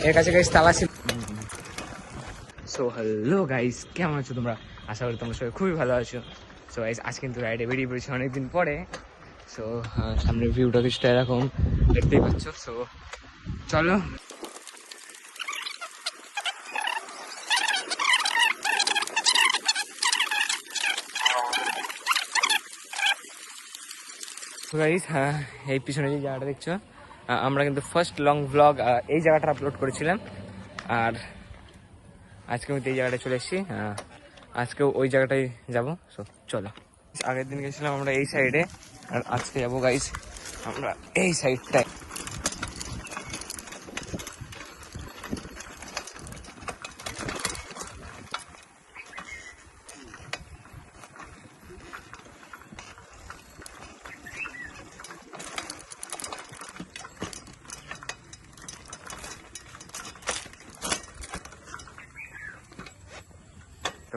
এর কাছে গাইস তালা ছিল। সো হ্যালো গাইস, কেমন আছো তোমরা? আশা করি তোমরা সবাই খুবই ভালো আছো। সো গাইস আজ কিন্তু রাইডে বেরিয়ে পড়েছি অনেকদিন পরে। সো সামনের ভিউটা কিছুটা এরকম দেখতেই পাচ্ছ। সো চলো। গাইস এই পিছনে যে জায়গাটা দেখছো, আমরা কিন্তু ফার্স্ট লং ভ্লগ এই জায়গাটা আপলোড করেছিলাম। আর আজকে আমি এই জায়গাটায় চলে এসেছি, আজকেও ওই জায়গাটায় যাবো। সো চলো। আগের দিন গেছিলাম আমরা এই সাইডে, আর আজকে যাবো গাইস আমরা এই সাইডটায়।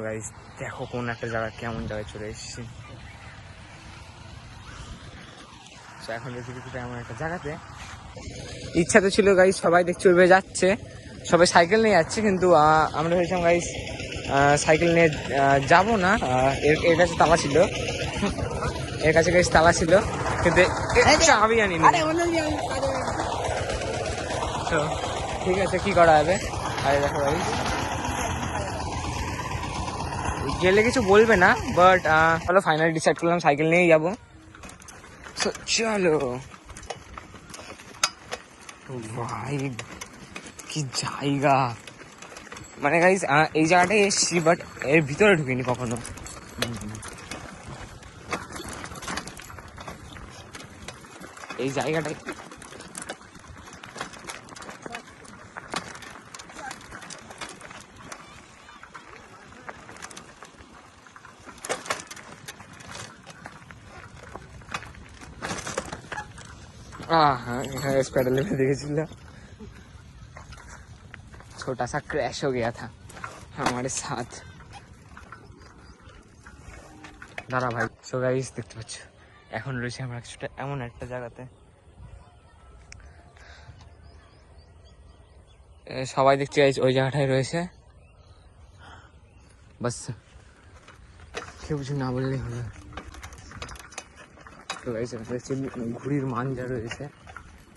তো গাইস দেখো কোন একটা জায়গা, কেমন জায়গায় চলে এসেছি। তো এখন দেখছি কিছুটা এমন একটা জায়গাতে। ইচ্ছা তো ছিল গাইস, সবাই দেখছি ওইভাবে যাচ্ছে, সবাই সাইকেল নিয়ে যাচ্ছে, কিন্তু আমরা ভেবেছিলাম গাইস সাইকেল নিয়ে যাবো না। এর কাছে তালা ছিল, এর কাছে গাইস তালা ছিল, কিন্তু চাবি আনিনি। তো ঠিক আছে, কি করা যাবে। আরে দেখো গাইস, গেলে কিছু বলবে না, বাট চলো ফাইনালি ডিসাইড করলাম সাইকেল নিয়েই যাবো। চলো ভাই, কি জায়গা! মানে গাইস এই জায়গাটায় এসছি, বাট এর ভিতরে ঢুকিনি কখনো। এই জায়গাটায় हाँ, इस पेडल में देखा छोटा सा क्रैश हो गया था हमारे साथ। দাঁড়া ভাই। সো গাইস দেখতে পাচ্ছ এখন রয়েছে আমরা কিছুটা এমন একটা জায়গাতে, সবাই দেখছি গাইস ওই জায়গাটায় রয়েছে। বাস কেউ কিছু না বললেই হলো। তো গাইস দেখছি ঘুড়ির মাঞ্জা রয়েছে,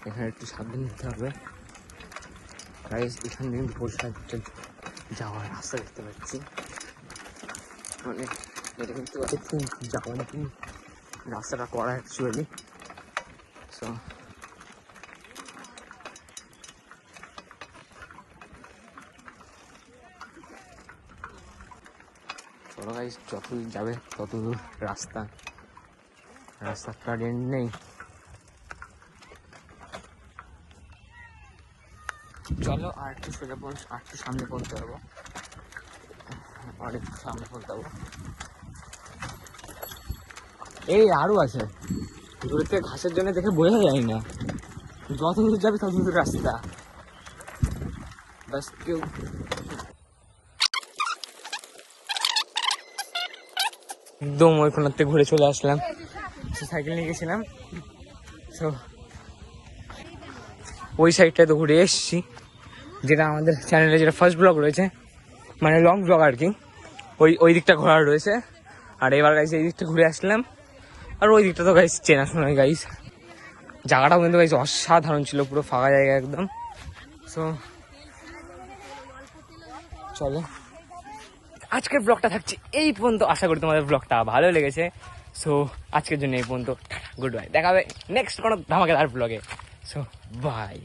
এখানে একটু সাবধান নিতে হবে গাইস। এখান থেকে পরিষ্কার যাওয়ার রাস্তা দেখতে পাচ্ছি, মানে এটা কিন্তু একটু যাওয়ার রাস্তাটা করা অ্যাকচুয়ালি। সো চলো গাইস, যত যাবে তত দূর রাস্তাটা এন্ড নেই। চলো আর একটু সোজা আর একটু সামনে পৌঁছতে পারবো, আর একটু সামনে পৌঁছতে পারবো। এই আরো আছে দূরে থেকে, ঘাসের জন্য দেখে বোঝা যায় না, যত দূর যাবে তত দূর রাস্তা। বাস কেউ একদম ওইখানের থেকে ঘুরে চলে আসলাম। সাইকেল নিয়ে গেছিলাম, তো ওই সাইডটায় তো ঘুরে এসছি, যেটা আমাদের চ্যানেলে যেটা ফার্স্ট ব্লগ রয়েছে, মানে লং ব্লগ আর কি, ওই দিকটা ঘোরার রয়েছে। আর এবার গাইস এই দিকটা ঘুরে আসলাম, আর ওই দিকটা তো গাইস চেনাশোনায় গাইস। জায়গাটাও কিন্তু গাইস অসাধারণ ছিল, পুরো ফাঁকা জায়গা একদম। সো চলো আজকের ব্লগটা থাকছে এই পর্যন্ত। আশা করি তোমাদের ব্লগটা ভালো লেগেছে। সো আজকের জন্য এই পর্যন্ত, গুড বাই। দেখা হবে নেক্সট কোনো ধামাকেদার ব্লগে। So by.